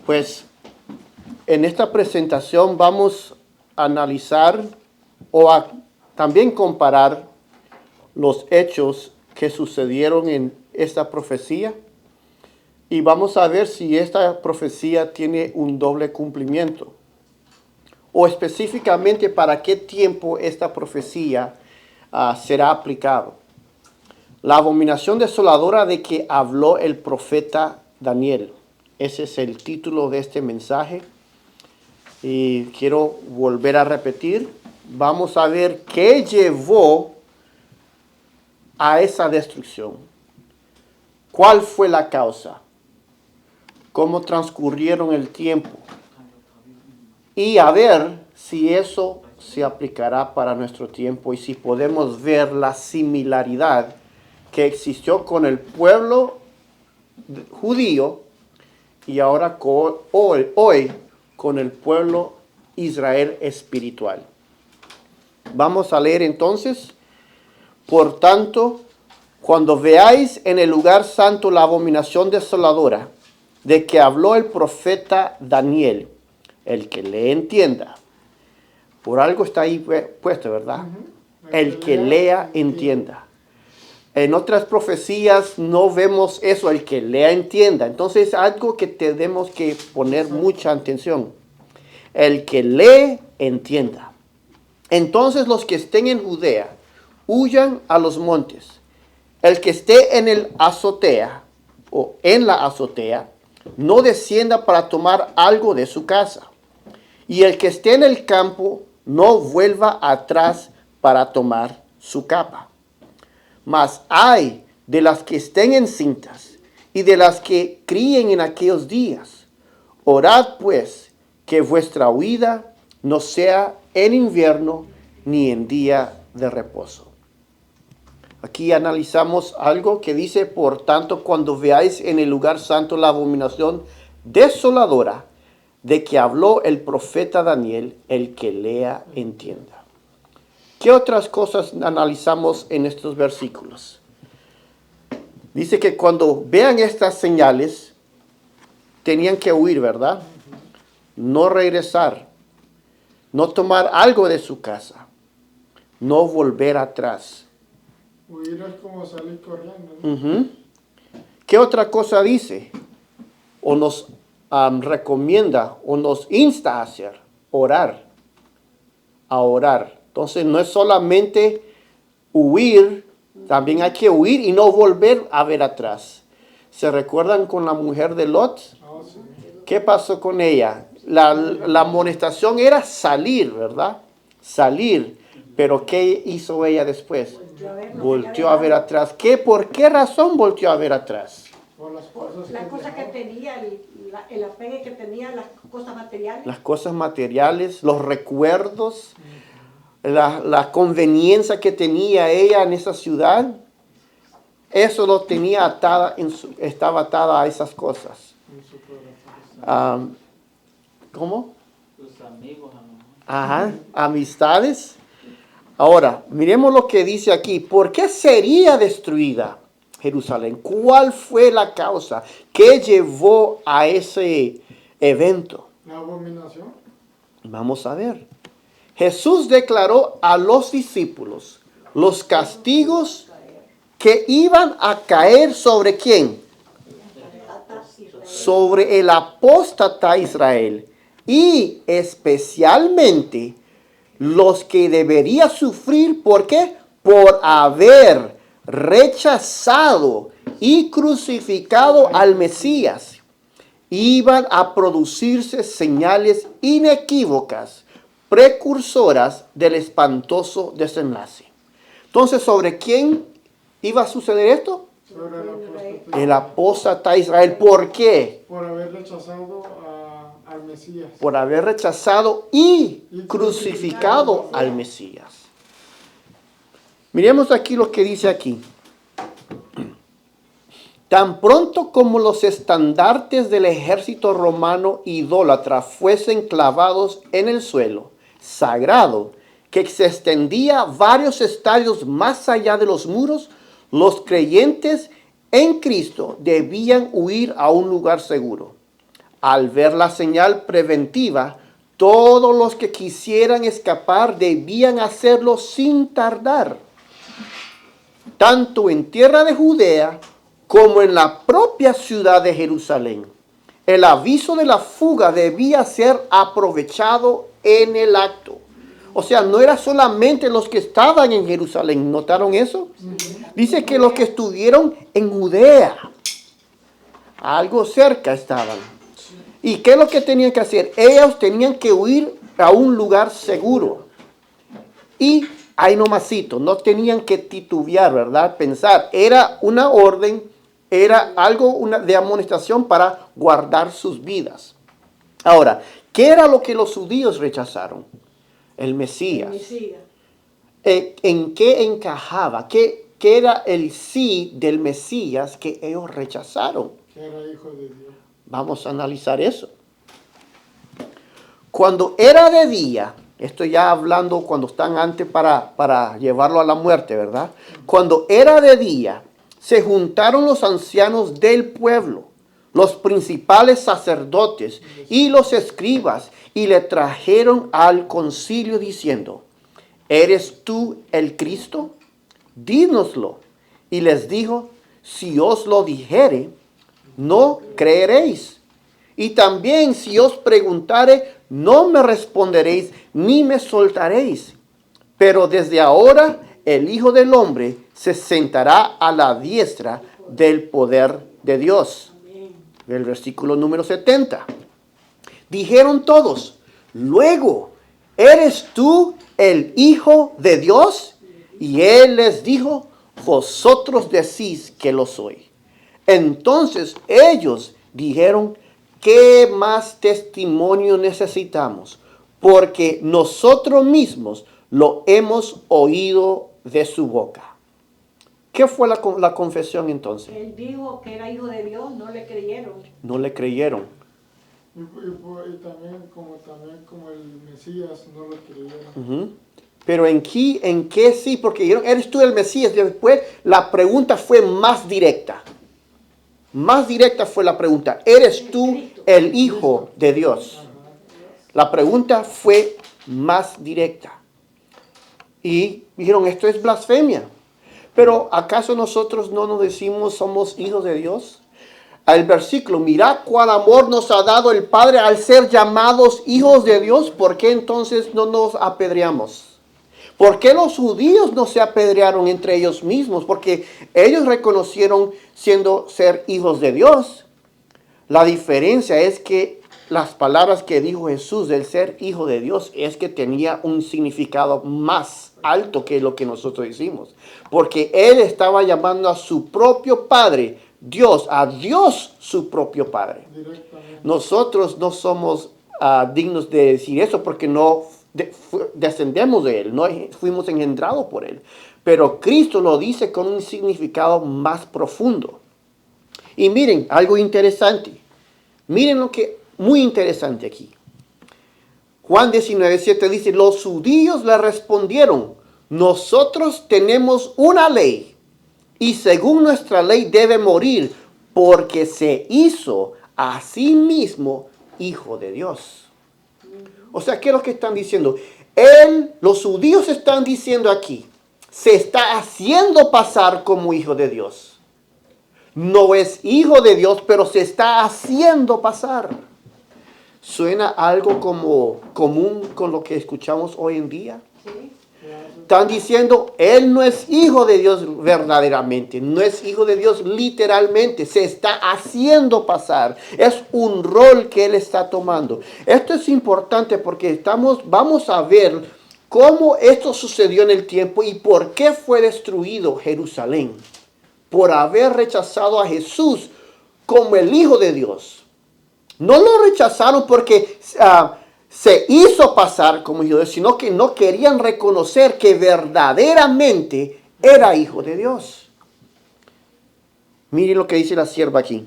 Pues en esta presentación vamos a analizar o a también comparar los hechos que sucedieron en esta profecía y vamos a ver si esta profecía tiene un doble cumplimiento o específicamente para qué tiempo esta profecía será aplicado. La abominación desoladora de que habló el profeta Daniel. Ese es el título de este mensaje. Y quiero volver a repetir. Vamos a ver qué llevó a esa destrucción. ¿Cuál fue la causa? ¿Cómo transcurrieron el tiempo? Y a ver si eso se aplicará para nuestro tiempo y si podemos ver la similaridad que existió con el pueblo judío y ahora hoy con el pueblo Israel espiritual. Vamos a leer entonces. Por tanto, cuando veáis en el lugar santo la abominación desoladora de que habló el profeta Daniel, el que le entienda. Por algo está ahí puesto, ¿verdad? El que lea, entienda. En otras profecías no vemos eso, el que lea, entienda. Entonces es algo que tenemos que poner mucha atención. El que lee, entienda. Entonces los que estén en Judea, huyan a los montes. El que esté en el azotea o en la azotea, no descienda para tomar algo de su casa. Y el que esté en el campo, no vuelva atrás para tomar su capa. Mas ay de las que estén encintas y de las que críen en aquellos días. Orad pues que vuestra huida no sea en invierno ni en día de reposo. Aquí analizamos algo que dice, por tanto, cuando veáis en el lugar santo la abominación desoladora de que habló el profeta Daniel, el que lea, entienda. ¿Qué otras cosas analizamos en estos versículos? Dice que cuando vean estas señales, tenían que huir, ¿verdad? No regresar, no tomar algo de su casa, no volver atrás. Huir es como salir corriendo, ¿no? ¿Qué otra cosa dice? O nos recomienda o nos insta a hacer, orar, a orar. Entonces no es solamente huir, también hay que huir y no volver a ver atrás. ¿Se recuerdan con la mujer de Lot? Sí. ¿Qué pasó con ella? La amonestación era salir, ¿verdad? Salir. Pero ¿qué hizo ella después? Volteó a ver atrás. ¿Por qué razón volteó a ver atrás? Por las cosas La cosa que tenía, el apegue que tenía, las cosas materiales. Las cosas materiales, los recuerdos, la conveniencia que tenía ella en esa ciudad, eso lo tenía atada, estaba atada a esas cosas. ¿Cómo? Sus amigos, Ajá, amistades. Ahora, miremos lo que dice aquí. ¿Por qué sería destruida Jerusalén? ¿Cuál fue la causa? ¿Qué llevó a ese evento? la abominación. Vamos a ver. Jesús declaró a los discípulos los castigos que iban a caer sobre ¿quién? Sobre el apóstata Israel. Y especialmente los que debería sufrir, ¿por qué? Por haber rechazado y crucificado al Mesías. Iban a producirse señales inequívocas, precursoras del espantoso desenlace. Entonces, ¿sobre quién iba a suceder esto? Sobre El apóstata Israel. ¿Por qué? por haber rechazado al Mesías. Por haber rechazado y crucificado al Mesías. Miremos aquí lo que dice aquí. Tan pronto como los estandartes del ejército romano idólatra fuesen clavados en el suelo sagrado, que se extendía varios estadios más allá de los muros, los creyentes en Cristo debían huir a un lugar seguro. Al ver la señal preventiva, todos los que quisieran escapar debían hacerlo sin tardar, tanto en tierra de Judea como en la propia ciudad de Jerusalén. El aviso de la fuga debía ser aprovechado en el acto. O sea, no era solamente los que estaban en Jerusalén. ¿Notaron eso? Dice que los que estuvieron en Judea, algo cerca estaban. ¿Y qué es lo que tenían que hacer? Ellos tenían que huir a un lugar seguro. Y ahí nomasito, no tenían que titubear, ¿verdad? Pensar. Era una orden, era algo de amonestación para guardar sus vidas. Ahora, ¿qué era lo que los judíos rechazaron? El Mesías. El Mesías. ¿En qué encajaba? ¿Qué era el sí del Mesías que ellos rechazaron? Que era hijo de Dios. Vamos a analizar eso. Cuando era de día, estoy ya hablando cuando están antes para llevarlo a la muerte, ¿verdad? Cuando era de día, se juntaron los ancianos del pueblo, los principales sacerdotes y los escribas, y le trajeron al concilio diciendo: ¿eres tú el Cristo? Dínoslo. Y les dijo: si os lo dijere, no creeréis. Y también si os preguntare, no me responderéis, ni me soltaréis. Pero desde ahora el Hijo del Hombre se sentará a la diestra del poder de Dios. El versículo número 70. Dijeron todos: luego, ¿eres tú el Hijo de Dios? Y él les dijo: vosotros decís que lo soy. Entonces ellos dijeron: ¿qué más testimonio necesitamos? Porque nosotros mismos lo hemos oído de su boca. ¿Qué fue la confesión entonces? Él dijo que era hijo de Dios, no le creyeron. No le creyeron. Y también como el Mesías no lo creyeron. Ujú. Pero ¿en qué sí? Porque dijeron: ¿eres tú el Mesías? Después la pregunta fue más directa. Más directa fue la pregunta: ¿eres tú el Hijo de Dios? La pregunta fue más directa. Y dijeron: esto es blasfemia. Pero ¿acaso nosotros no nos decimos somos hijos de Dios? Al versículo: mirad cuál amor nos ha dado el Padre al ser llamados hijos de Dios. ¿Por qué entonces no nos apedreamos? ¿Por qué los judíos no se apedrearon entre ellos mismos? Porque ellos reconocieron ser hijos de Dios. La diferencia es que las palabras que dijo Jesús del ser hijo de Dios es que tenía un significado más alto que lo que nosotros decimos. Porque él estaba llamando a su propio Padre, Dios, a Dios su propio Padre. Nosotros no somos dignos de decir eso porque no descendemos de él, no fuimos engendrados por él. Pero Cristo lo dice con un significado más profundo. Y miren, algo interesante. Miren lo que muy interesante aquí. Juan 19:7 dice: los judíos le respondieron: nosotros tenemos una ley, y según nuestra ley debe morir, porque se hizo a sí mismo hijo de Dios. O sea, ¿qué es lo que están diciendo? Los judíos están diciendo aquí: se está haciendo pasar como hijo de Dios. No es hijo de Dios, pero se está haciendo pasar. ¿Suena algo como común con lo que escuchamos hoy en día? Sí. Están diciendo: él no es hijo de Dios verdaderamente, no es hijo de Dios literalmente, se está haciendo pasar. Es un rol que él está tomando. Esto es importante porque vamos a ver cómo esto sucedió en el tiempo y por qué fue destruido Jerusalén. Por haber rechazado a Jesús como el Hijo de Dios. No lo rechazaron porque se hizo pasar como hijo de Dios, sino que no querían reconocer que verdaderamente era hijo de Dios. Miren lo que dice la sierva aquí.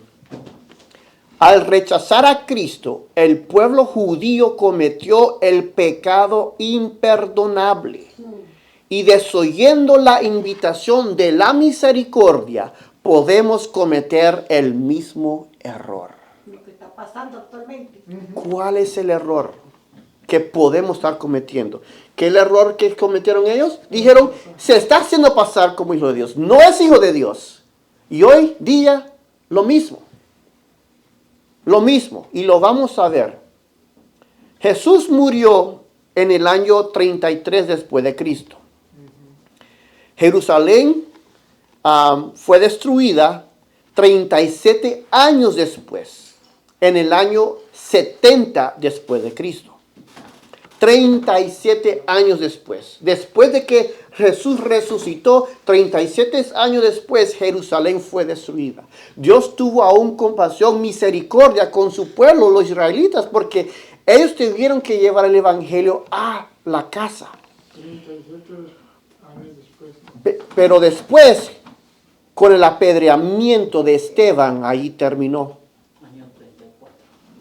Al rechazar a Cristo, el pueblo judío cometió el pecado imperdonable. Y desoyendo la invitación de la misericordia, podemos cometer el mismo error. Lo que está pasando actualmente. ¿Cuál es el error que podemos estar cometiendo? ¿Qué es el error que cometieron ellos? Dijeron, se está haciendo pasar como hijo de Dios. No es hijo de Dios. Y hoy día, lo mismo. Lo mismo. Y lo vamos a ver. Jesús murió en el año 33 después de Cristo. Jerusalén fue destruida 37 años después, en el año 70 después de Cristo. 37 años después. Después de que Jesús resucitó, 37 años después, Jerusalén fue destruida. Dios tuvo aún compasión, misericordia con su pueblo, los israelitas, porque ellos tuvieron que llevar el evangelio a la casa. 37 años después. Pero después, con el apedreamiento de Esteban, ahí terminó.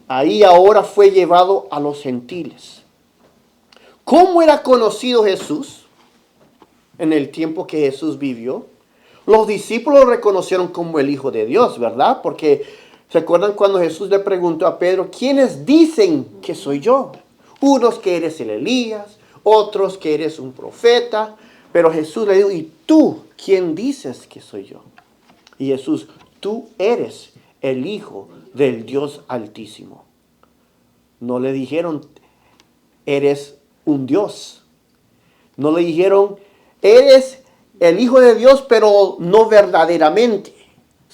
Ahí ahora fue llevado a los gentiles. ¿Cómo era conocido Jesús en el tiempo que Jesús vivió? Los discípulos lo reconocieron como el Hijo de Dios, ¿verdad? Porque ¿se acuerdan cuando Jesús le preguntó a Pedro, ¿quiénes dicen que soy yo? Unos que eres el Elías, otros que eres un profeta. Pero Jesús le dijo, ¿y tú quién dices que soy yo? Y Jesús, tú eres el Hijo del Dios Altísimo. No le dijeron, eres un Dios. No le dijeron, eres el Hijo de Dios, pero no verdaderamente.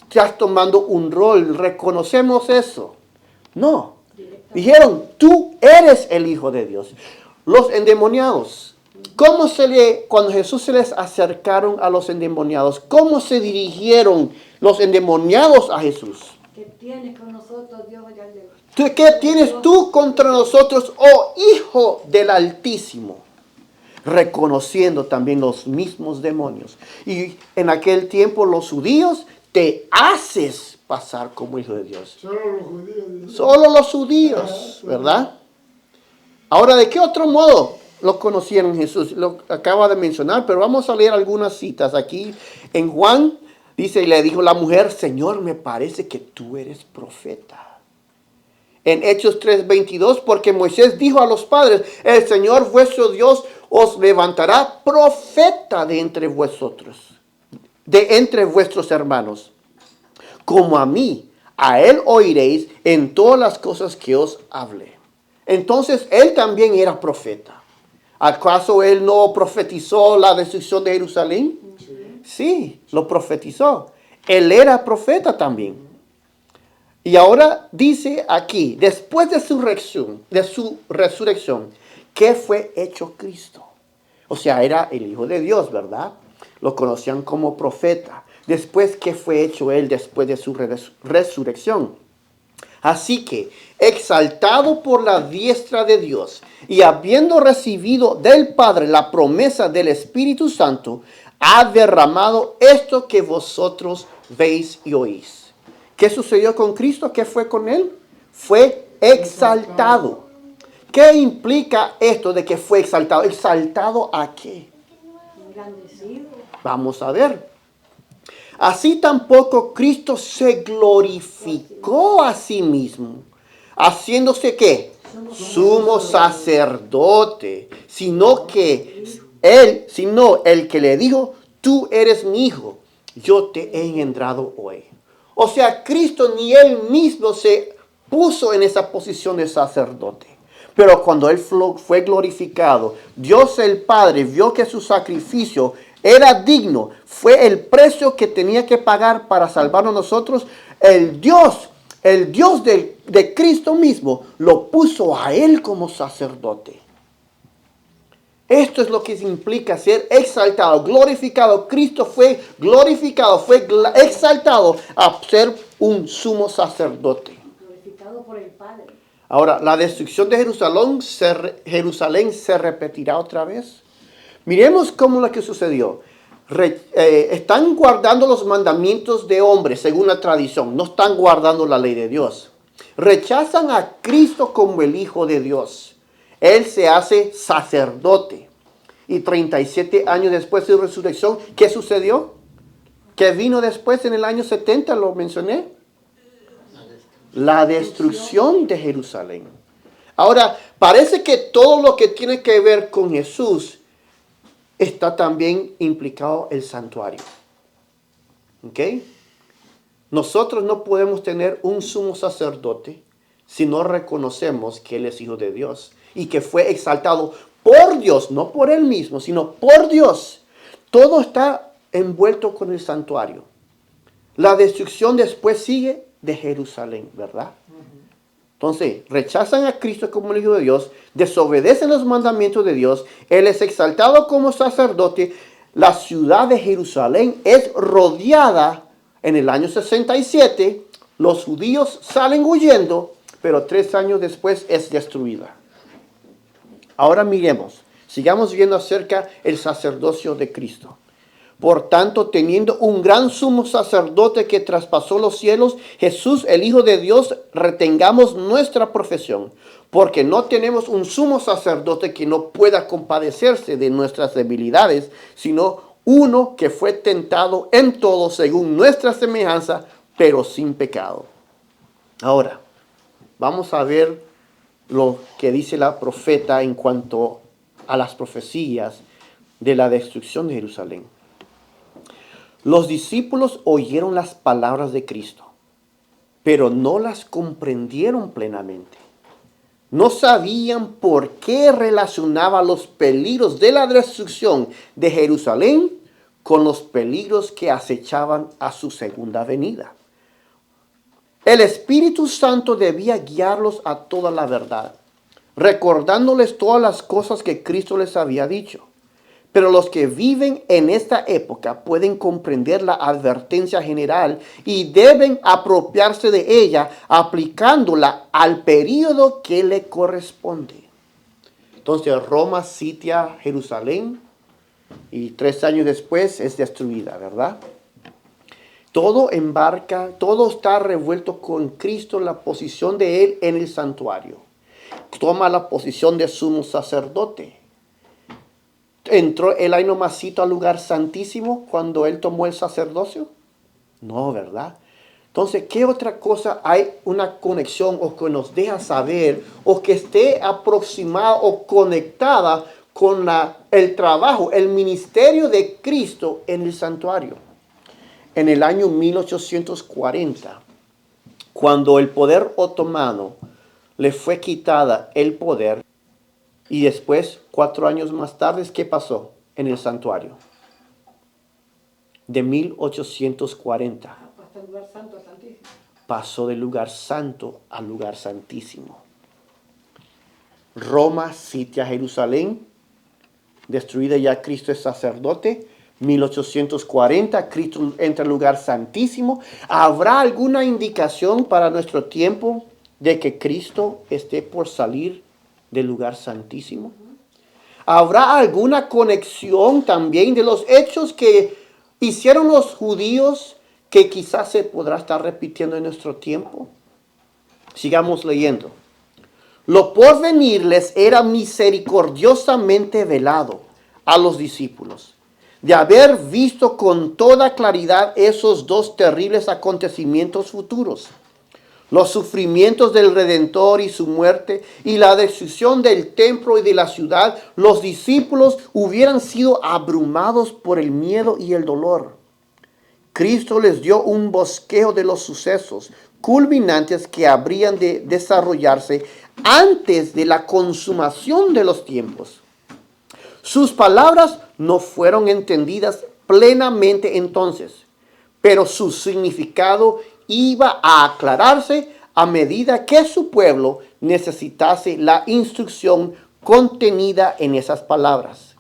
Estás tomando un rol, reconocemos eso. No. Dijeron, tú eres el Hijo de Dios. Los endemoniados. Cuando Jesús se les acercaron a los endemoniados, cómo se dirigieron los endemoniados a Jesús? ¿Qué tienes con nosotros, Dios? ¿Qué tienes tú contra nosotros, oh Hijo del Altísimo? Reconociendo también los mismos demonios. Y en aquel tiempo los judíos te haces pasar como hijo de Dios. Solo los judíos. Solo los judíos, ¿verdad? Ahora, ¿de qué otro modo lo conocieron Jesús? Lo acaba de mencionar, pero vamos a leer algunas citas aquí. En Juan dice, y le dijo la mujer, Señor, me parece que tú eres profeta. En Hechos 3:22, porque Moisés dijo a los padres, el Señor vuestro Dios os levantará profeta de entre vosotros, de entre vuestros hermanos, como a mí, a él oiréis en todas las cosas que os hablé. Entonces, él también era profeta. ¿Acaso él no profetizó la destrucción de Jerusalén? Sí, lo profetizó. Él era profeta también. Y ahora dice aquí, después de su resurrección, ¿qué fue hecho Cristo? O sea, era el Hijo de Dios, ¿verdad? Lo conocían como profeta. Después, ¿qué fue hecho él después de su resurrección? Así que, exaltado por la diestra de Dios y habiendo recibido del Padre la promesa del Espíritu Santo, ha derramado esto que vosotros veis y oís. ¿Qué sucedió con Cristo? ¿Qué fue con él? Fue exaltado. ¿Qué implica esto de que fue exaltado? ¿Exaltado a qué? Engrandecido. Vamos a ver. Así tampoco Cristo se glorificó a sí mismo, haciéndose ¿qué? Sumo sacerdote, sino el que le dijo, tú eres mi hijo, yo te he engendrado hoy. O sea, Cristo ni él mismo se puso en esa posición de sacerdote. Pero cuando él fue glorificado, Dios el Padre vio que su sacrificio era digno. Fue el precio que tenía que pagar para salvarnos nosotros. El Dios de Cristo mismo lo puso a él como sacerdote. Esto es lo que implica ser exaltado, glorificado. Cristo fue glorificado, fue exaltado a ser un sumo sacerdote. Glorificado por el Padre. Ahora, la destrucción de Jerusalén se repetirá otra vez. Miremos cómo lo que sucedió. Están guardando los mandamientos de hombres según la tradición. No están guardando la ley de Dios. Rechazan a Cristo como el Hijo de Dios. Él se hace sacerdote. Y 37 años después de su resurrección, ¿qué sucedió? ¿Qué vino después en el año 70? Lo mencioné. la destrucción de Jerusalén. Ahora, parece que todo lo que tiene que ver con Jesús está también implicado el santuario. ¿Ok? Nosotros no podemos tener un sumo sacerdote si no reconocemos que Él es Hijo de Dios y que fue exaltado por Dios, no por Él mismo, sino por Dios. Todo está envuelto con el santuario. La destrucción después sigue de Jerusalén, ¿verdad? Entonces, rechazan a Cristo como el Hijo de Dios, desobedecen los mandamientos de Dios, Él es exaltado como sacerdote. La ciudad de Jerusalén es rodeada en el año 67, los judíos salen huyendo, pero 3 años después es destruida. Ahora miremos, sigamos viendo acerca del sacerdocio de Cristo. Por tanto, teniendo un gran sumo sacerdote que traspasó los cielos, Jesús, el Hijo de Dios, retengamos nuestra profesión, porque no tenemos un sumo sacerdote que no pueda compadecerse de nuestras debilidades, sino uno que fue tentado en todo según nuestra semejanza, pero sin pecado. Ahora, vamos a ver lo que dice la profeta en cuanto a las profecías de la destrucción de Jerusalén. Los discípulos oyeron las palabras de Cristo, pero no las comprendieron plenamente. No sabían por qué relacionaba los peligros de la destrucción de Jerusalén con los peligros que acechaban a su segunda venida. El Espíritu Santo debía guiarlos a toda la verdad, recordándoles todas las cosas que Cristo les había dicho. Pero los que viven en esta época pueden comprender la advertencia general y deben apropiarse de ella aplicándola al período que le corresponde. Entonces Roma sitia Jerusalén y 3 años después es destruida, ¿verdad? Todo está revuelto con Cristo, la posición de Él en el santuario. Toma la posición de sumo sacerdote. ¿Entró el ahí nomasito al lugar santísimo cuando Él tomó el sacerdocio? No, ¿verdad? Entonces, ¿qué otra cosa hay una conexión o que nos deja saber o que esté aproximada o conectada con el trabajo, el ministerio de Cristo en el santuario? En el año 1840, cuando el poder otomano le fue quitada el poder, y después, 4 años más tarde, ¿qué pasó en el santuario? De 1840. Pasó del lugar santo al lugar santísimo. Roma sitia Jerusalén, destruida ya Cristo es sacerdote. 1840, Cristo entra al lugar santísimo. ¿Habrá alguna indicación para nuestro tiempo de que Cristo esté por salir del lugar santísimo? ¿Habrá alguna conexión también de los hechos que hicieron los judíos que quizás se podrá estar repitiendo en nuestro tiempo? Sigamos leyendo. Lo porvenir les era misericordiosamente velado a los discípulos, de haber visto con toda claridad esos 2 terribles acontecimientos futuros, los sufrimientos del Redentor y su muerte y la destrucción del templo y de la ciudad. Los discípulos hubieran sido abrumados por el miedo y el dolor. Cristo les dio un bosquejo de los sucesos culminantes que habrían de desarrollarse antes de la consumación de los tiempos. Sus palabras no fueron entendidas plenamente entonces, pero su significado iba a aclararse a medida que su pueblo necesitase la instrucción contenida en esas palabras.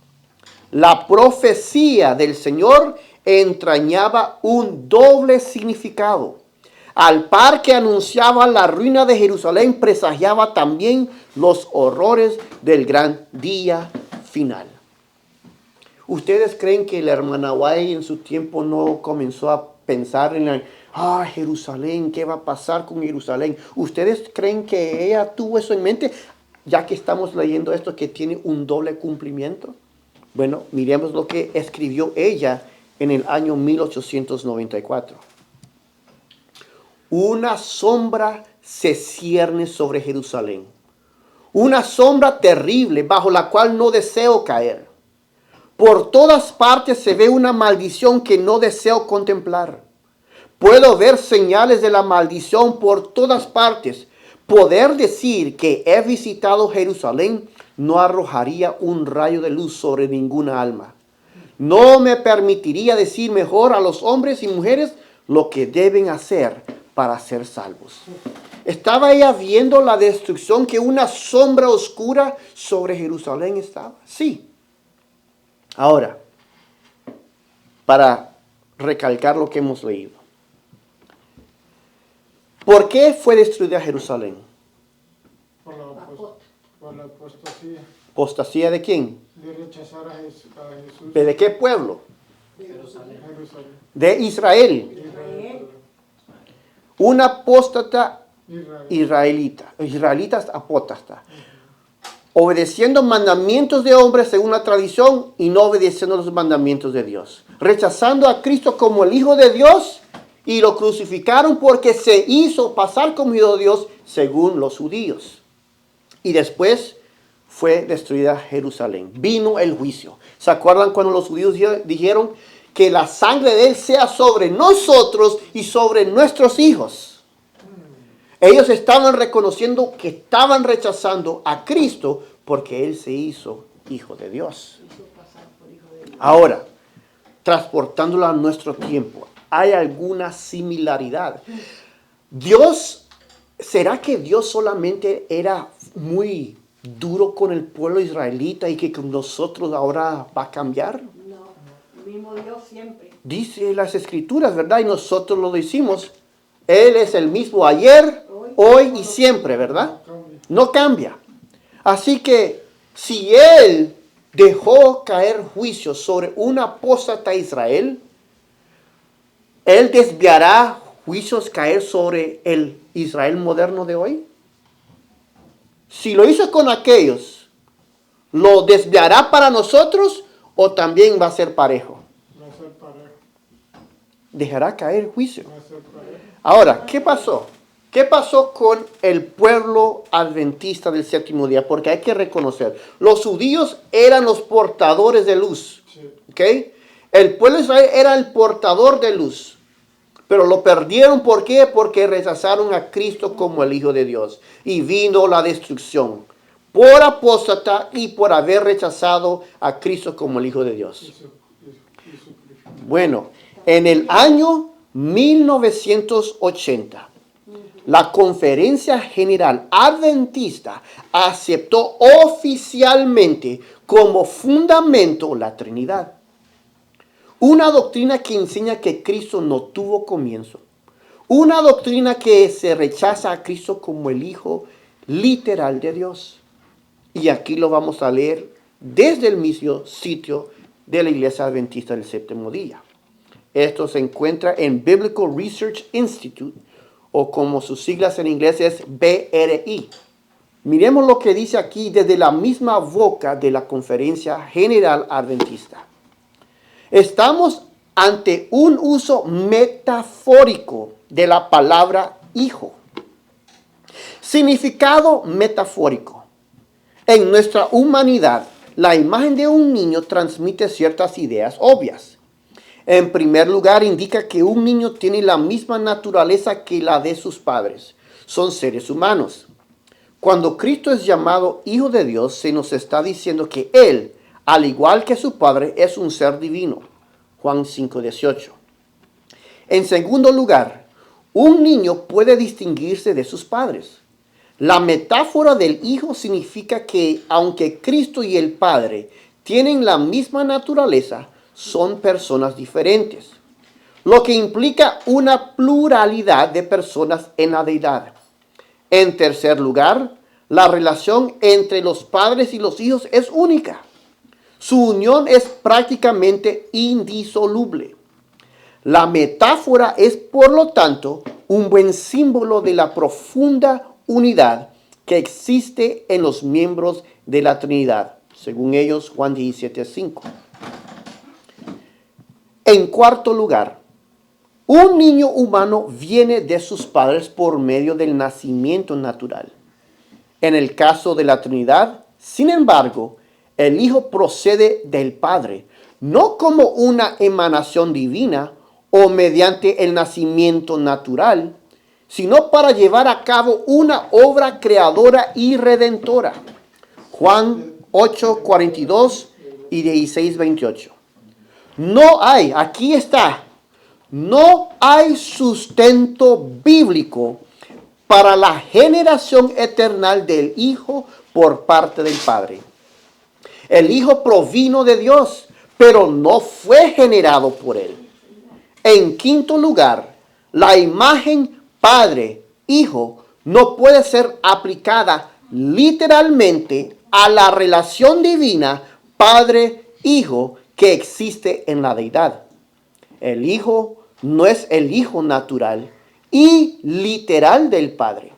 La profecía del Señor entrañaba un doble significado. Al par que anunciaba la ruina de Jerusalén, presagiaba también los horrores del gran día final. ¿Ustedes creen que la hermana White en su tiempo no comenzó a pensar en Jerusalén, qué va a pasar con Jerusalén? ¿Ustedes creen que ella tuvo eso en mente? Ya que estamos leyendo esto que tiene un doble cumplimiento. Bueno, miremos lo que escribió ella en el año 1894. Una sombra se cierne sobre Jerusalén. Una sombra terrible bajo la cual no deseo caer. Por todas partes se ve una maldición que no deseo contemplar. Puedo ver señales de la maldición por todas partes. Poder decir que he visitado Jerusalén no arrojaría un rayo de luz sobre ninguna alma. No me permitiría decir mejor a los hombres y mujeres lo que deben hacer para ser salvos. ¿Estaba ella viendo la destrucción que una sombra oscura sobre Jerusalén estaba? Sí. Ahora, para recalcar lo que hemos leído. ¿Por qué fue destruida Jerusalén? Por la apostasía. ¿Apostasía de quién? De rechazar a Jesús. ¿De qué pueblo? Jerusalén. De Israel. Israel. Un apóstata Israel. israelitas apóstata. Obedeciendo mandamientos de hombres según la tradición y no obedeciendo los mandamientos de Dios. Rechazando a Cristo como el Hijo de Dios y lo crucificaron porque se hizo pasar como Hijo de Dios según los judíos. Y después fue destruida Jerusalén. Vino el juicio. ¿Se acuerdan cuando los judíos dijeron que la sangre de Él sea sobre nosotros y sobre nuestros hijos? Ellos estaban reconociendo que estaban rechazando a Cristo porque Él se hizo Hijo de Dios. Ahora, transportándolo a nuestro tiempo, ¿hay alguna similaridad? ¿Será que Dios solamente era muy duro con el pueblo israelita y que con nosotros ahora va a cambiar? No, el mismo Dios siempre. Dice las Escrituras, ¿verdad? Y nosotros lo decimos. Él es el mismo ayer, hoy y siempre, ¿verdad? No cambia. Así que si Él dejó caer juicio sobre un apóstata Israel, Él desviará juicios caer sobre el Israel moderno de hoy. Si lo hizo con aquellos, ¿lo desviará para nosotros o también va a ser parejo? Va a ser parejo. Dejará caer juicio. Va a ser parejo. Ahora, ¿qué pasó? ¿Qué pasó con el pueblo adventista del séptimo día? Porque hay que reconocer, los judíos eran los portadores de luz. Sí. ¿Ok? El pueblo de Israel era el portador de luz. Pero lo perdieron, ¿por qué? Porque rechazaron a Cristo como el Hijo de Dios. Y vino la destrucción por apóstata y por haber rechazado a Cristo como el Hijo de Dios. Bueno, en el año 1980, la Conferencia General Adventista aceptó oficialmente como fundamento la Trinidad. Una doctrina que enseña que Cristo no tuvo comienzo. Una doctrina que se rechaza a Cristo como el Hijo literal de Dios. Y aquí lo vamos a leer desde el mismo sitio de la Iglesia Adventista del Séptimo Día. Esto se encuentra en Biblical Research Institute, o como sus siglas en inglés es BRI. Miremos lo que dice aquí desde la misma boca de la Conferencia General Adventista. Estamos ante un uso metafórico de la palabra hijo. Significado metafórico. En nuestra humanidad, la imagen de un niño transmite ciertas ideas obvias. En primer lugar, indica que un niño tiene la misma naturaleza que la de sus padres. Son seres humanos. Cuando Cristo es llamado Hijo de Dios, se nos está diciendo que Él, al igual que su Padre, es un ser divino. Juan 5:18. En segundo lugar, un niño puede distinguirse de sus padres. La metáfora del Hijo significa que, aunque Cristo y el Padre tienen la misma naturaleza, son personas diferentes, lo que implica una pluralidad de personas en la deidad. En tercer lugar, la relación entre los padres y los hijos es única. Su unión es prácticamente indisoluble. La metáfora es, por lo tanto, un buen símbolo de la profunda unidad que existe en los miembros de la Trinidad, según ellos, Juan 17:5. En cuarto lugar, Un niño humano viene de sus padres por medio del nacimiento natural. En el caso de la Trinidad, sin embargo, el Hijo procede del Padre, no como una emanación divina o mediante el nacimiento natural, sino para llevar a cabo una obra creadora y redentora. Juan 8, 42 y 16, 28. No hay, aquí está, no hay sustento bíblico para la generación eterna del Hijo por parte del Padre. El Hijo provino de Dios, pero no fue generado por Él. En quinto lugar, la imagen Padre-Hijo no puede ser aplicada literalmente a la relación divina Padre-Hijo que existe en la deidad. El Hijo no es el Hijo natural y literal del Padre.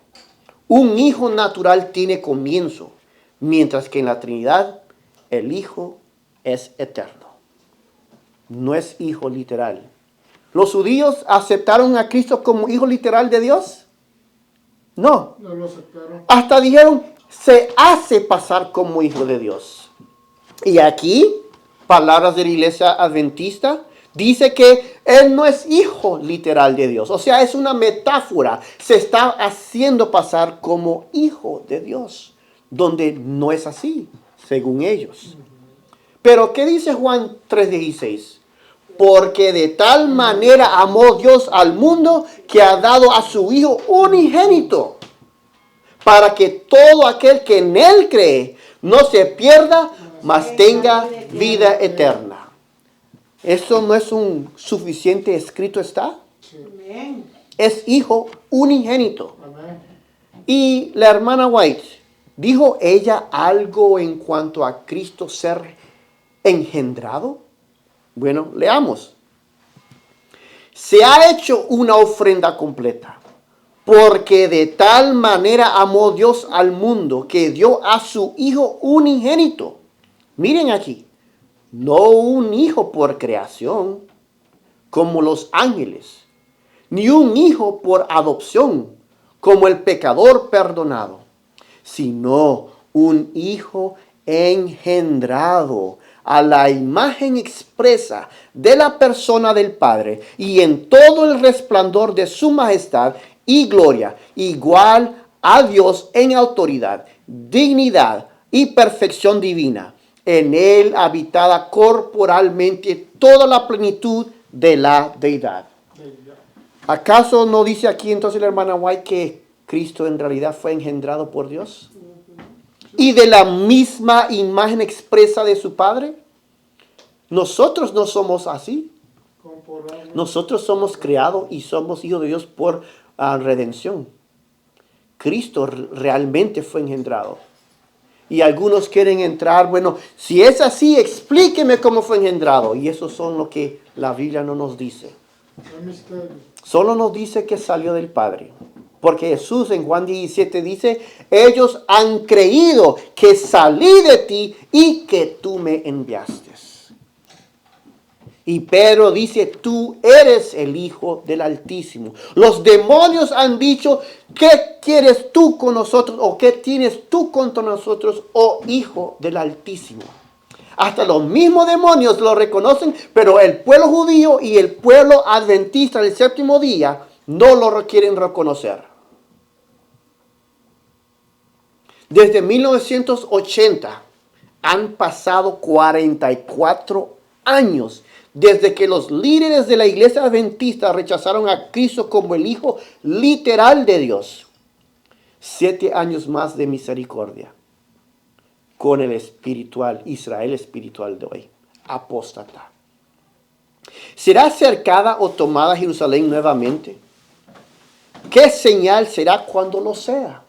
Un Hijo natural tiene comienzo, mientras que en la Trinidad el Hijo es eterno. No es Hijo literal. ¿Los judíos aceptaron a Cristo como Hijo literal de Dios? No. No lo aceptaron. Hasta dijeron, se hace pasar como Hijo de Dios. Y aquí, palabras de la iglesia adventista, dice que Él no es Hijo literal de Dios. O sea, es una metáfora. Se está haciendo pasar como Hijo de Dios, donde no es así, según ellos. Pero, ¿qué dice Juan 3:16? Porque de tal manera amó Dios al mundo que ha dado a su Hijo unigénito, para que todo aquel que en Él cree no se pierda, mas tenga vida eterna. ¿Eso no es un suficiente escrito está? Sí. Amén. Es Hijo unigénito. Amén. Y la hermana White, ¿dijo ella algo en cuanto a Cristo ser engendrado? Bueno, leamos. Se ha hecho una ofrenda completa, porque de tal manera amó Dios al mundo que dio a su Hijo unigénito. Miren aquí, no un hijo por creación, como los ángeles, ni un hijo por adopción, como el pecador perdonado, sino un hijo engendrado a la imagen expresa de la persona del Padre y en todo el resplandor de su majestad y gloria, igual a Dios en autoridad, dignidad y perfección divina. En él habitada corporalmente toda la plenitud de la deidad. ¿Acaso no dice aquí entonces la hermana White que Cristo en realidad fue engendrado por Dios? ¿Y de la misma imagen expresa de su Padre? Nosotros no somos así. Nosotros somos creados y somos hijos de Dios por redención. Cristo realmente fue engendrado. Y algunos quieren entrar, bueno, si es así, explíqueme cómo fue engendrado. Y eso son lo que la Biblia no nos dice. Es misterio. Solo nos dice que salió del Padre. Porque Jesús en Juan 17 dice, ellos han creído que salí de ti y que tú me enviaste. Y Pedro dice, tú eres el Hijo del Altísimo. Los demonios han dicho, ¿qué quieres tú con nosotros? ¿O qué tienes tú contra nosotros, oh Hijo del Altísimo? Hasta los mismos demonios lo reconocen, pero el pueblo judío y el pueblo adventista del séptimo día no lo quieren reconocer. Desde 1980 han pasado 44 años desde que los líderes de la iglesia adventista rechazaron a Cristo como el Hijo literal de Dios. 7 años más de misericordia con el espiritual, Israel espiritual de hoy, apóstata. ¿Será cercada o tomada Jerusalén nuevamente? ¿Qué señal será cuando lo sea?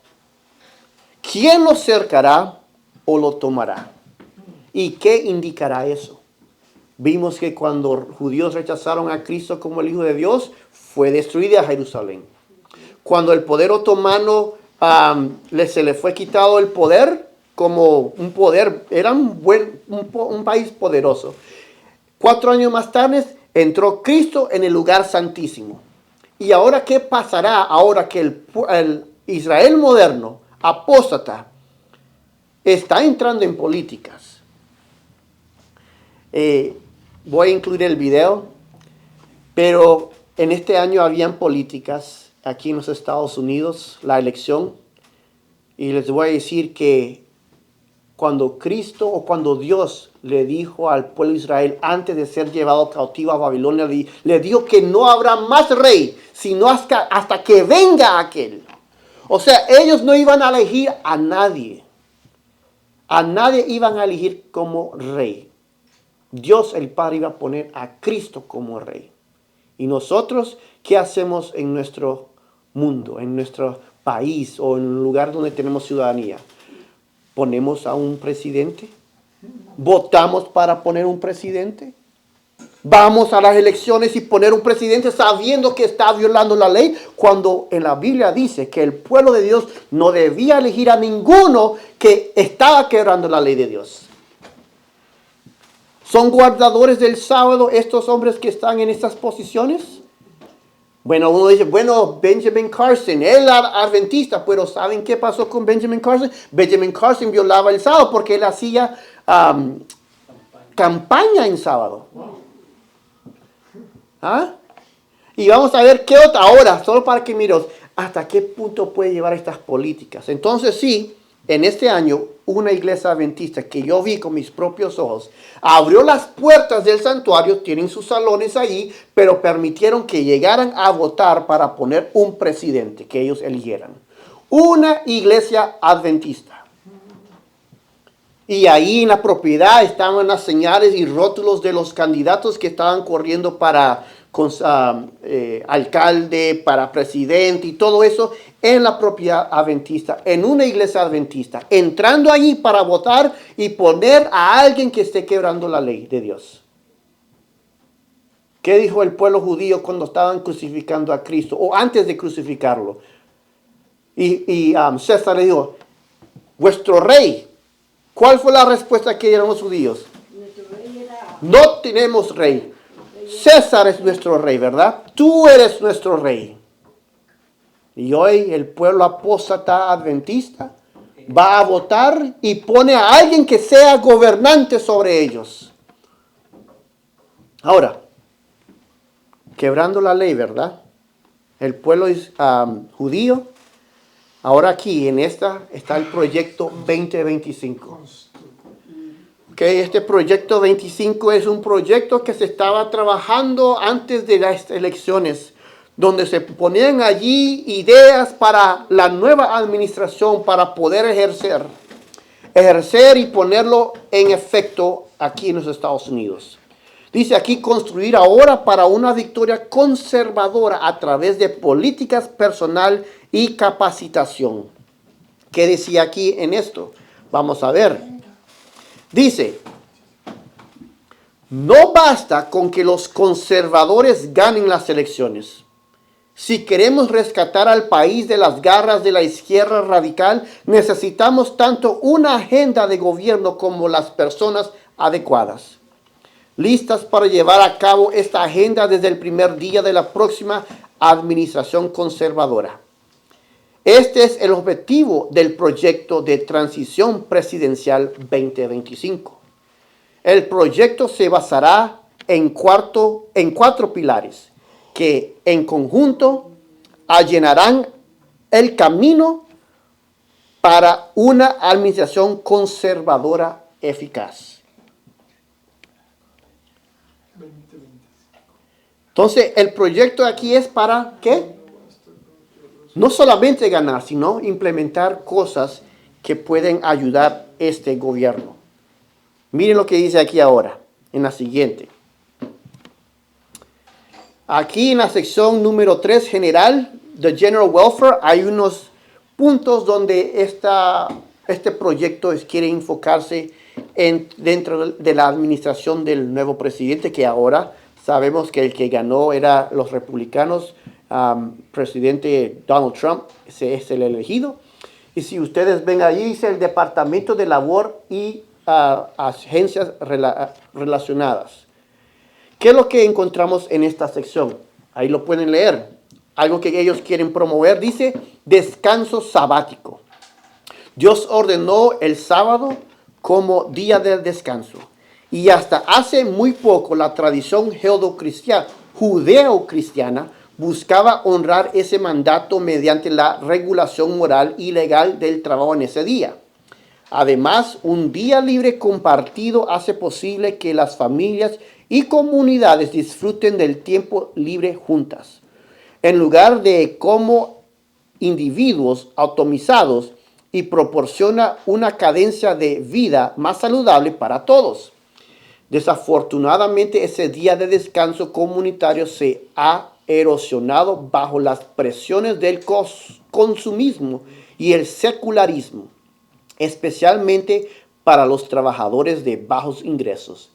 ¿Quién lo cercará o lo tomará? ¿Y qué indicará eso? Vimos que cuando los judíos rechazaron a Cristo como el Hijo de Dios, fue destruida Jerusalén. Cuando el poder otomano se le fue quitado el poder, como un poder, era un país poderoso. 4 años más tarde, entró Cristo en el lugar santísimo. Y ahora, ¿qué pasará ahora que el Israel moderno, apóstata, está entrando en políticas? Voy a incluir el video, pero en este año habían políticas aquí en los Estados Unidos, la elección, y les voy a decir que cuando Cristo o cuando Dios le dijo al pueblo de Israel antes de ser llevado cautivo a Babilonia, le dijo que no habrá más rey, sino hasta que venga aquel. O sea, ellos no iban a elegir a nadie. A nadie iban a elegir como rey. Dios el Padre iba a poner a Cristo como rey. Y nosotros, ¿qué hacemos en nuestro mundo, en nuestro país o en un lugar donde tenemos ciudadanía? ¿Ponemos a un presidente? ¿Votamos para poner un presidente? ¿Vamos a las elecciones y poner un presidente sabiendo que está violando la ley? Cuando en la Biblia dice que el pueblo de Dios no debía elegir a ninguno que estaba quebrando la ley de Dios. ¿Son guardadores del sábado estos hombres que están en estas posiciones? Bueno, uno dice, bueno, Benjamin Carson, él era adventista, pero ¿saben qué pasó con Benjamin Carson? Benjamin Carson violaba el sábado porque él hacía campaña en sábado. ¿Ah? Y vamos a ver qué otra, ahora, solo para que miren hasta qué punto puede llevar estas políticas. Entonces sí, en este año, una iglesia adventista que yo vi con mis propios ojos, abrió las puertas del santuario, tienen sus salones allí, pero permitieron que llegaran a votar para poner un presidente que ellos eligieran. Una iglesia adventista. Y ahí en la propiedad estaban las señales y rótulos de los candidatos que estaban corriendo para alcalde, para presidente y todo eso en la propiedad adventista, en una iglesia adventista, entrando allí para votar y poner a alguien que esté quebrando la ley de Dios. ¿Qué dijo el pueblo judío cuando estaban crucificando a Cristo o antes de crucificarlo? Y César le dijo, vuestro rey. ¿Cuál fue la respuesta que dieron los judíos? No tenemos rey. César es nuestro rey, ¿verdad? Tú eres nuestro rey. Y hoy el pueblo apóstata adventista va a votar y pone a alguien que sea gobernante sobre ellos. Ahora, quebrando la ley, ¿verdad? El pueblo judío. Ahora aquí, en esta, está el proyecto 2025. Este proyecto 25 es un proyecto que se estaba trabajando antes de las elecciones, donde se ponían allí ideas para la nueva administración para poder ejercer y ponerlo en efecto aquí en los Estados Unidos. Dice aquí construir ahora para una victoria conservadora a través de políticas personal y capacitación. ¿Qué decía aquí en esto? Vamos a ver. Dice, no basta con que los conservadores ganen las elecciones. Si queremos rescatar al país de las garras de la izquierda radical, necesitamos tanto una agenda de gobierno como las personas adecuadas, listas para llevar a cabo esta agenda desde el primer día de la próxima administración conservadora. Este es el objetivo del proyecto de transición presidencial 2025. El proyecto se basará en cuatro pilares que en conjunto allanarán el camino para una administración conservadora eficaz. Entonces, el proyecto aquí es para ¿qué? No solamente ganar, sino implementar cosas que pueden ayudar este gobierno. Miren lo que dice aquí ahora, en la siguiente. Aquí en la sección número 3 general, de General Welfare, hay unos puntos donde este proyecto quiere enfocarse dentro de la administración del nuevo presidente, que ahora sabemos que el que ganó era los republicanos. Presidente Donald Trump es el elegido. Y si ustedes ven ahí, dice el Departamento de Labor y agencias relacionadas. ¿Qué es lo que encontramos en esta sección? Ahí lo pueden leer. Algo que ellos quieren promover dice descanso sabático. Dios ordenó el sábado como día de descanso. Y hasta hace muy poco la tradición judeo-cristiana buscaba honrar ese mandato mediante la regulación moral y legal del trabajo en ese día. Además, un día libre compartido hace posible que las familias y comunidades disfruten del tiempo libre juntas, en lugar de como individuos atomizados, y proporciona una cadencia de vida más saludable para todos. Desafortunadamente, ese día de descanso comunitario se ha erosionado bajo las presiones del consumismo y el secularismo, especialmente para los trabajadores de bajos ingresos.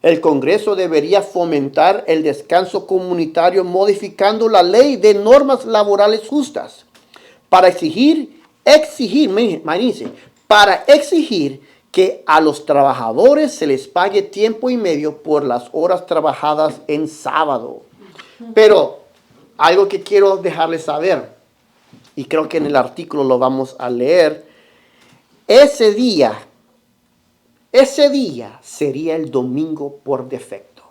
El Congreso debería fomentar el descanso comunitario modificando la ley de normas laborales justas para exigir que a los trabajadores se les pague tiempo y medio por las horas trabajadas en sábado. Pero algo que quiero dejarles saber, y creo que en el artículo lo vamos a leer, ese día sería el domingo por defecto.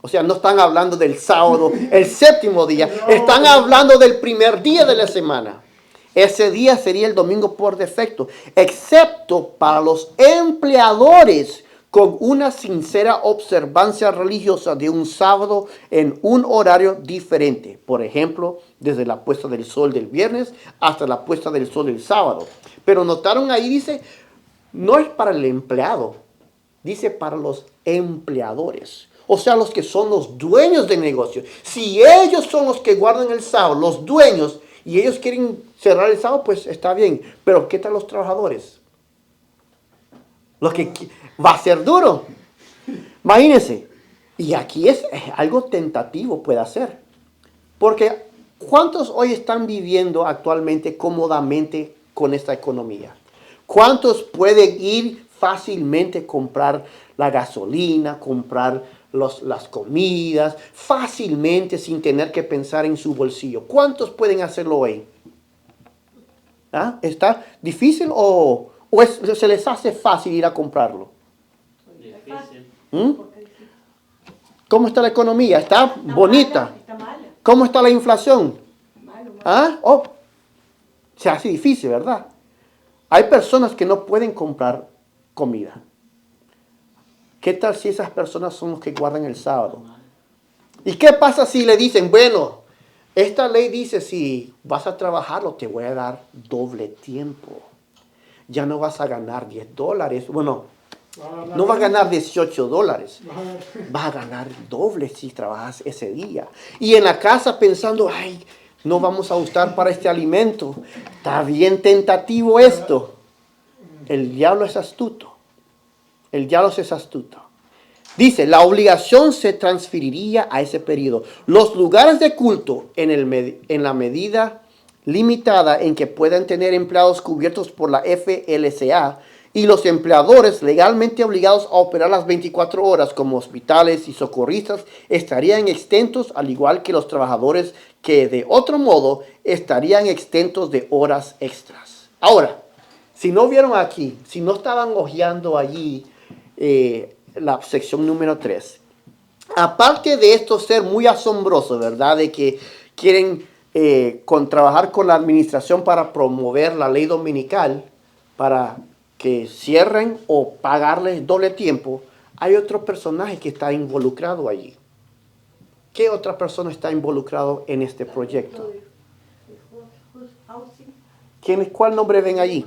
O sea, no están hablando del sábado, el séptimo día, están hablando del primer día de la semana. Ese día sería el domingo por defecto, excepto para los empleadores con una sincera observancia religiosa de un sábado en un horario diferente. Por ejemplo, desde la puesta del sol del viernes hasta la puesta del sol del sábado. Pero notaron ahí, dice, no es para el empleado, dice para los empleadores. O sea, los que son los dueños del negocio. Si ellos son los que guardan el sábado, los dueños, y ellos quieren cerrar el sábado, pues está bien. Pero ¿qué tal los trabajadores? Va a ser duro. Imagínense. Y aquí es algo tentativo puede hacer. Porque ¿cuántos hoy están viviendo actualmente cómodamente con esta economía? ¿Cuántos pueden ir fácilmente a comprar la gasolina, comprar las comidas, fácilmente sin tener que pensar en su bolsillo? ¿Cuántos pueden hacerlo hoy? ¿Ah? ¿Está difícil o se les hace fácil ir a comprarlo? Difícil. ¿Mm? ¿Cómo está la economía? ¿Está bonita? Está mala. ¿Cómo está la inflación? Malo. ¿Ah? Oh, se hace difícil, ¿verdad? Hay personas que no pueden comprar comida. ¿Qué tal si esas personas son los que guardan el sábado? ¿Y qué pasa si le dicen, bueno, esta ley dice si vas a trabajarlo te voy a dar doble tiempo? Ya no vas a ganar $10. Bueno, no vas a ganar $18. Vas a ganar doble si trabajas ese día. Y en la casa pensando, ay, no vamos a usar para este alimento. Está bien tentativo esto. El diablo es astuto. El diablo es astuto. Dice, la obligación se transferiría a ese periodo. Los lugares de culto, en la medida limitada en que puedan tener empleados cubiertos por la FLCA, y los empleadores legalmente obligados a operar las 24 horas como hospitales y socorristas, estarían exentos, al igual que los trabajadores que de otro modo estarían exentos de horas extras. Ahora, si no vieron aquí, si no estaban hojeando allí la sección número 3, aparte de esto ser muy asombroso, ¿verdad? De que quieren trabajar con la administración para promover la ley dominical, para que cierren o pagarles doble tiempo, hay otro personaje que está involucrado allí. ¿Qué otra persona está involucrado en este proyecto? ¿Cuál nombre ven allí?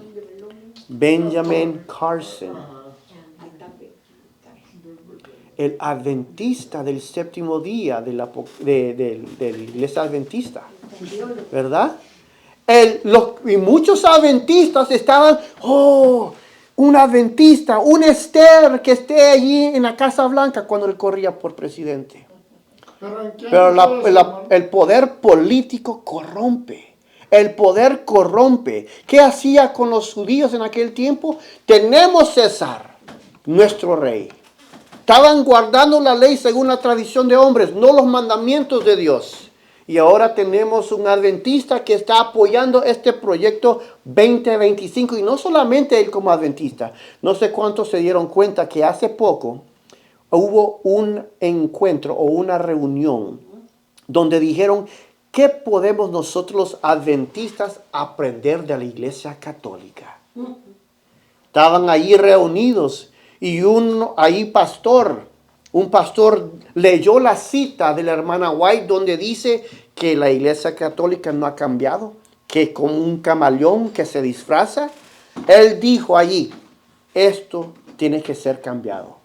Benjamin Carson, el adventista del séptimo día de la iglesia adventista, ¿verdad? Y muchos adventistas estaban, un adventista, un Esther que esté allí en la Casa Blanca cuando él corría por presidente. Pero el poder político corrompe. El poder corrompe. ¿Qué hacía con los judíos en aquel tiempo? Tenemos César, nuestro rey. Estaban guardando la ley según la tradición de hombres, no los mandamientos de Dios. Y ahora tenemos un adventista que está apoyando este proyecto 2025. Y no solamente él como adventista. No sé cuántos se dieron cuenta que hace poco hubo un encuentro o una reunión donde dijeron, ¿qué podemos nosotros los adventistas aprender de la Iglesia Católica? Estaban ahí reunidos y un pastor leyó la cita de la hermana White donde dice que la Iglesia Católica no ha cambiado, que como un camaleón que se disfraza. Él dijo allí, esto tiene que ser cambiado.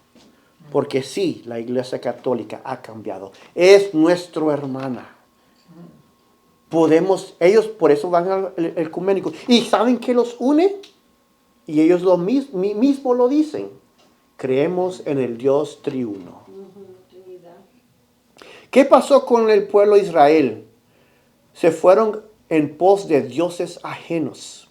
Porque sí, la Iglesia Católica ha cambiado. Es nuestra hermana. Ellos por eso van al ecuménico. ¿Y saben qué los une? Y ellos mismo lo dicen. Creemos en el Dios triuno. ¿Qué pasó con el pueblo de Israel? Se fueron en pos de dioses ajenos.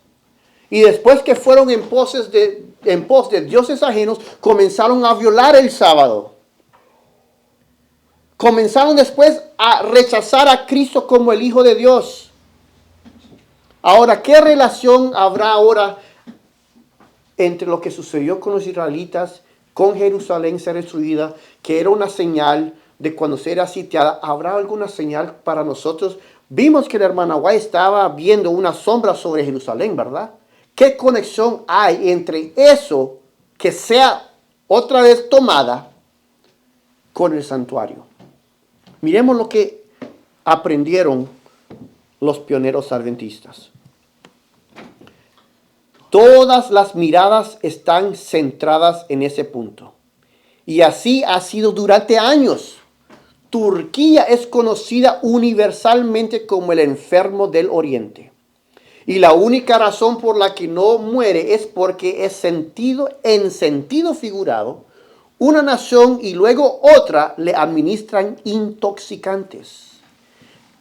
Y después que fueron en pos de dioses ajenos, comenzaron a violar el sábado. Comenzaron después a rechazar a Cristo como el Hijo de Dios. Ahora, ¿qué relación habrá ahora entre lo que sucedió con los israelitas, con Jerusalén ser destruida, que era una señal de cuando se era sitiada? ¿Habrá alguna señal para nosotros? Vimos que la hermana White estaba viendo una sombra sobre Jerusalén, ¿verdad? ¿Qué conexión hay entre eso que sea otra vez tomada con el santuario? Miremos lo que aprendieron los pioneros adventistas. Todas las miradas están centradas en ese punto. Y así ha sido durante años. Turquía es conocida universalmente como el enfermo del Oriente. Y la única razón por la que no muere es porque en sentido figurado, una nación y luego otra le administran intoxicantes.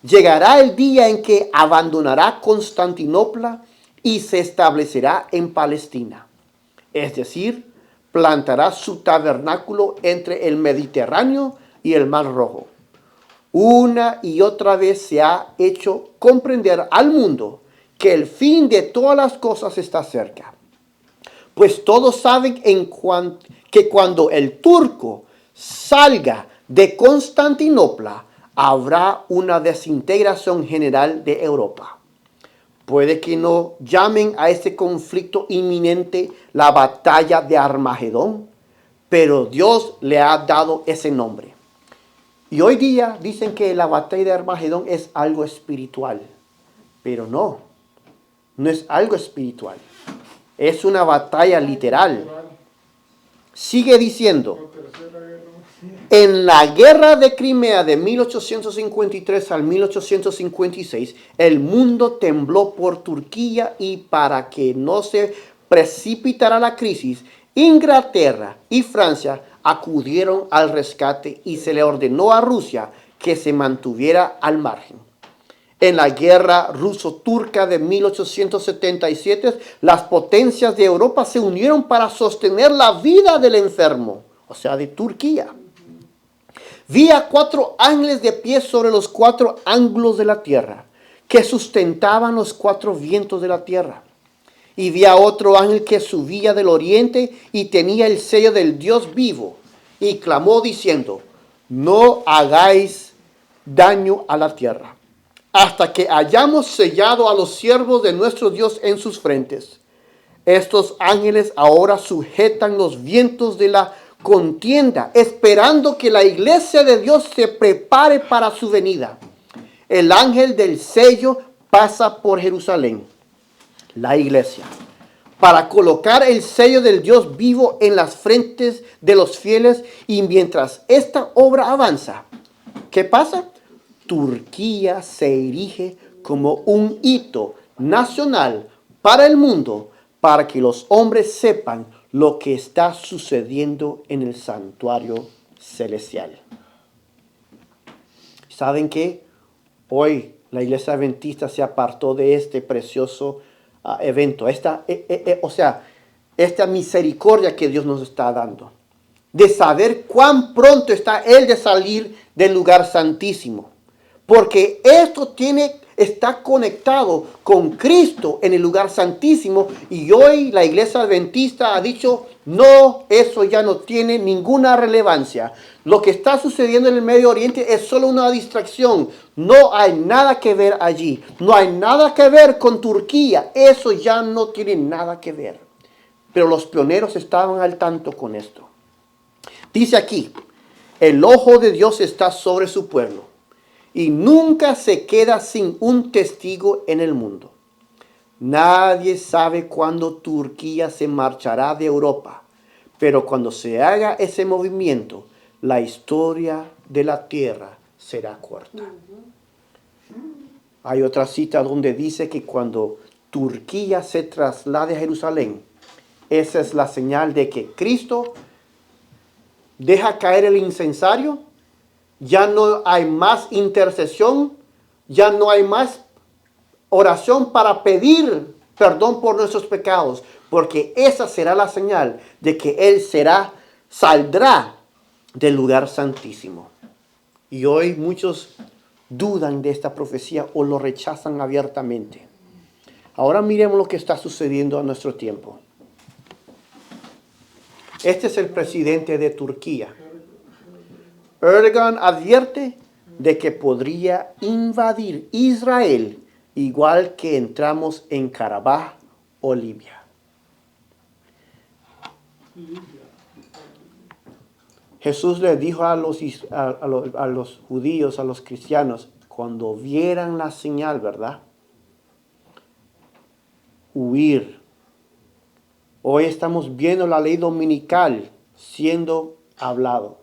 Llegará el día en que abandonará Constantinopla y se establecerá en Palestina. Es decir, plantará su tabernáculo entre el Mediterráneo y el Mar Rojo. Una y otra vez se ha hecho comprender al mundo que el fin de todas las cosas está cerca. Pues todos saben que cuando el turco salga de Constantinopla, habrá una desintegración general de Europa. Puede que no llamen a este conflicto inminente la batalla de Armagedón, pero Dios le ha dado ese nombre. Y hoy día dicen que la batalla de Armagedón es algo espiritual, pero no es algo espiritual. Es una batalla literal. Sigue diciendo, en la guerra de Crimea de 1853 al 1856, el mundo tembló por Turquía y para que no se precipitara la crisis, Inglaterra y Francia acudieron al rescate y se le ordenó a Rusia que se mantuviera al margen. En la guerra ruso-turca de 1877, las potencias de Europa se unieron para sostener la vida del enfermo, o sea, de Turquía. Vi a 4 ángeles de pie sobre los 4 ángulos de la tierra, que sustentaban los 4 vientos de la tierra. Y vi a otro ángel que subía del oriente y tenía el sello del Dios vivo, y clamó diciendo, no hagáis daño a la tierra, hasta que hayamos sellado a los siervos de nuestro Dios en sus frentes. Estos ángeles ahora sujetan los vientos de la contienda, esperando que la iglesia de Dios se prepare para su venida. El ángel del sello pasa por Jerusalén, la iglesia, para colocar el sello del Dios vivo en las frentes de los fieles. Y mientras esta obra avanza, ¿qué pasa? Turquía se erige como un hito nacional para el mundo, para que los hombres sepan lo que está sucediendo en el santuario celestial. ¿Saben qué? Hoy la iglesia adventista se apartó de este precioso evento, esta misericordia que Dios nos está dando. de saber cuán pronto está Él de salir del lugar santísimo. Porque esto está conectado con Cristo en el lugar santísimo. Y hoy la iglesia adventista ha dicho, no, eso ya no tiene ninguna relevancia. Lo que está sucediendo en el Medio Oriente es solo una distracción. No hay nada que ver allí. No hay nada que ver con Turquía. Eso ya no tiene nada que ver. Pero los pioneros estaban al tanto con esto. Dice aquí, el ojo de Dios está sobre su pueblo y nunca se queda sin un testigo en el mundo. Nadie sabe cuándo Turquía se marchará de Europa, pero cuando se haga ese movimiento, la historia de la tierra será corta. Hay otra cita donde dice que cuando Turquía se traslade a Jerusalén, esa es la señal de que Cristo deja caer el incensario. Ya no hay más intercesión, ya no hay más oración para pedir perdón por nuestros pecados, porque esa será la señal de que Él saldrá del lugar santísimo. Y hoy muchos dudan de esta profecía o lo rechazan abiertamente. Ahora miremos lo que está sucediendo a nuestro tiempo. Este es el presidente de Turquía. Erdogan advierte de que podría invadir Israel igual que entramos en Karabaj o Libia. Jesús le dijo a los judíos, a los cristianos, cuando vieran la señal, ¿verdad? Huir. Hoy estamos viendo la ley dominical siendo hablado.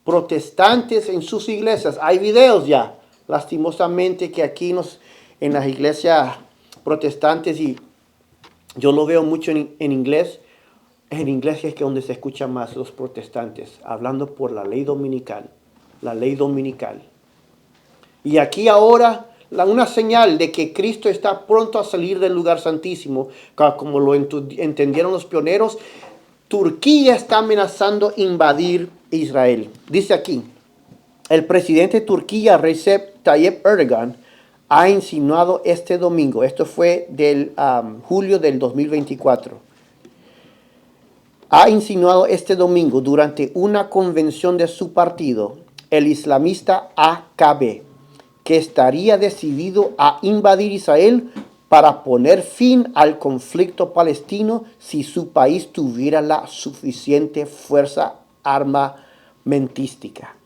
Protestantes en sus iglesias, hay videos ya, lastimosamente que aquí en las iglesias protestantes, y yo lo veo mucho en inglés, en inglés es que donde se escucha más los protestantes, hablando por la ley dominical, Y aquí ahora una señal de que Cristo está pronto a salir del lugar santísimo, como lo entendieron los pioneros. Turquía está amenazando invadir Israel. Dice aquí, el presidente de Turquía, Recep Tayyip Erdogan, ha insinuado este domingo, esto fue del julio del 2024, ha insinuado este domingo durante una convención de su partido, el islamista AKP, que estaría decidido a invadir Israel para poner fin al conflicto palestino si su país tuviera la suficiente fuerza armamentística.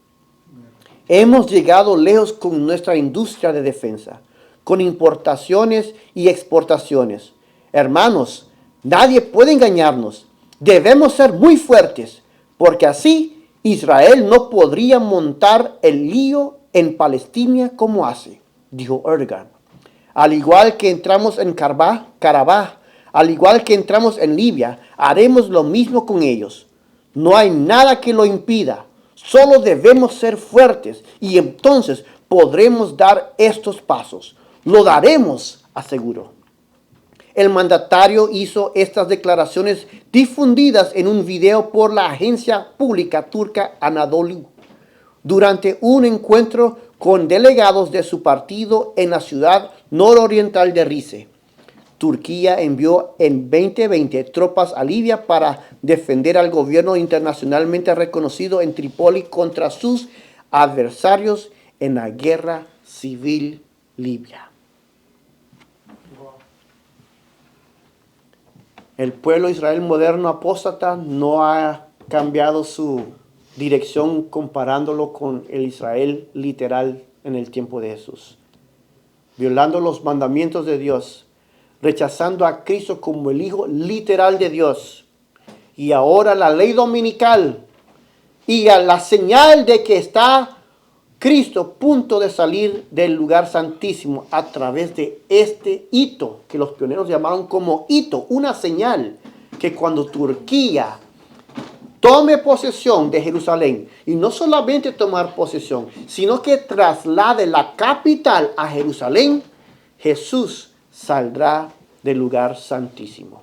Hemos llegado lejos con nuestra industria de defensa, con importaciones y exportaciones. Hermanos, nadie puede engañarnos. Debemos ser muy fuertes, porque así Israel no podría montar el lío en Palestina como hace, dijo Erdogan. Al igual que entramos en Karabaj, al igual que entramos en Libia, haremos lo mismo con ellos. No hay nada que lo impida. Solo debemos ser fuertes y entonces podremos dar estos pasos. Lo daremos, aseguró. El mandatario hizo estas declaraciones difundidas en un video por la agencia pública turca Anadolu durante un encuentro con delegados de su partido en la ciudad nororiental de Rize. Turquía envió en 2020 tropas a Libia para defender al gobierno internacionalmente reconocido en Trípoli contra sus adversarios en la guerra civil libia. El pueblo de Israel moderno apóstata no ha cambiado su dirección comparándolo con el Israel literal en el tiempo de Jesús. Violando los mandamientos de Dios, rechazando a Cristo como el Hijo literal de Dios. Y ahora la ley dominical y a la señal de que está Cristo a punto de salir del lugar santísimo a través de este hito que los pioneros llamaron como hito, una señal que cuando Turquía tome posesión de Jerusalén, y no solamente tomar posesión, sino que traslade la capital a Jerusalén, Jesús saldrá del lugar santísimo.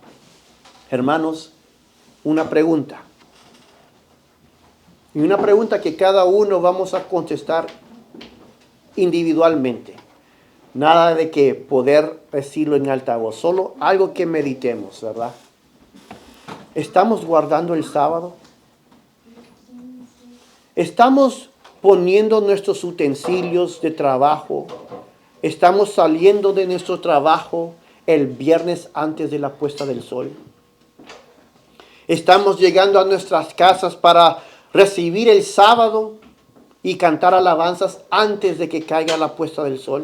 Hermanos, una pregunta. Y una pregunta que cada uno vamos a contestar individualmente. Nada de que poder decirlo en altavoz, solo algo que meditemos, ¿verdad? ¿Estamos guardando el sábado? ¿Estamos poniendo nuestros utensilios de trabajo? ¿Estamos saliendo de nuestro trabajo el viernes antes de la puesta del sol? ¿Estamos llegando a nuestras casas para recibir el sábado y cantar alabanzas antes de que caiga la puesta del sol?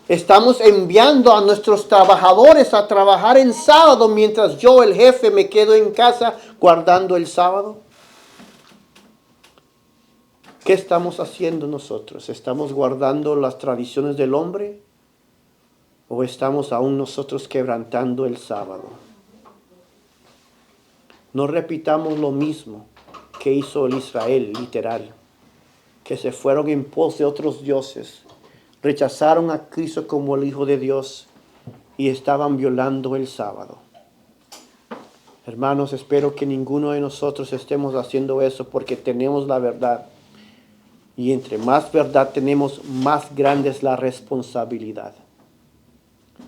¿Estamos enviando a nuestros trabajadores a trabajar en sábado mientras yo, el jefe, me quedo en casa guardando el sábado? ¿Qué estamos haciendo nosotros? ¿Estamos guardando las tradiciones del hombre? ¿O estamos aún nosotros quebrantando el sábado? No repitamos lo mismo que hizo el Israel, literal, que se fueron en pos de otros dioses, rechazaron a Cristo como el Hijo de Dios y estaban violando el sábado. Hermanos, espero que ninguno de nosotros estemos haciendo eso porque tenemos la verdad. Y entre más verdad tenemos, más grande es la responsabilidad.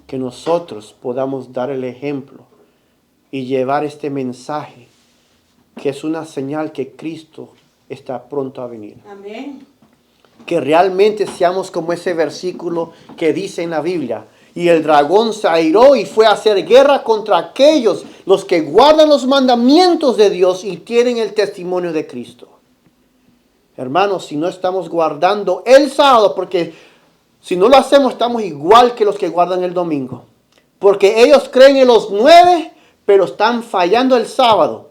Que nosotros podamos dar el ejemplo y llevar este mensaje, que es una señal que Cristo está pronto a venir. Amén. Que realmente seamos como ese versículo que dice en la Biblia: y el dragón se airó y fue a hacer guerra contra aquellos, los que guardan los mandamientos de Dios y tienen el testimonio de Cristo. Hermanos, si no estamos guardando el sábado, porque si no lo hacemos estamos igual que los que guardan el domingo. Porque ellos creen en los 9, pero están fallando el sábado.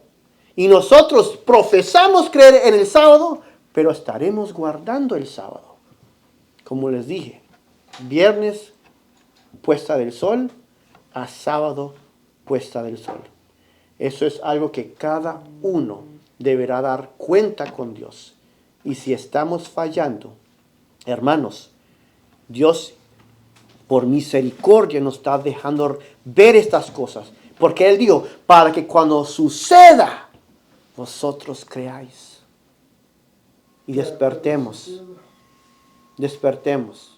Y nosotros profesamos creer en el sábado, pero estaremos guardando el sábado. Como les dije, viernes puesta del sol a sábado puesta del sol. Eso es algo que cada uno deberá dar cuenta con Dios. Y si estamos fallando, hermanos, Dios por misericordia nos está dejando ver estas cosas. Porque Él dijo, para que cuando suceda, vosotros creáis. Y despertemos. Despertemos.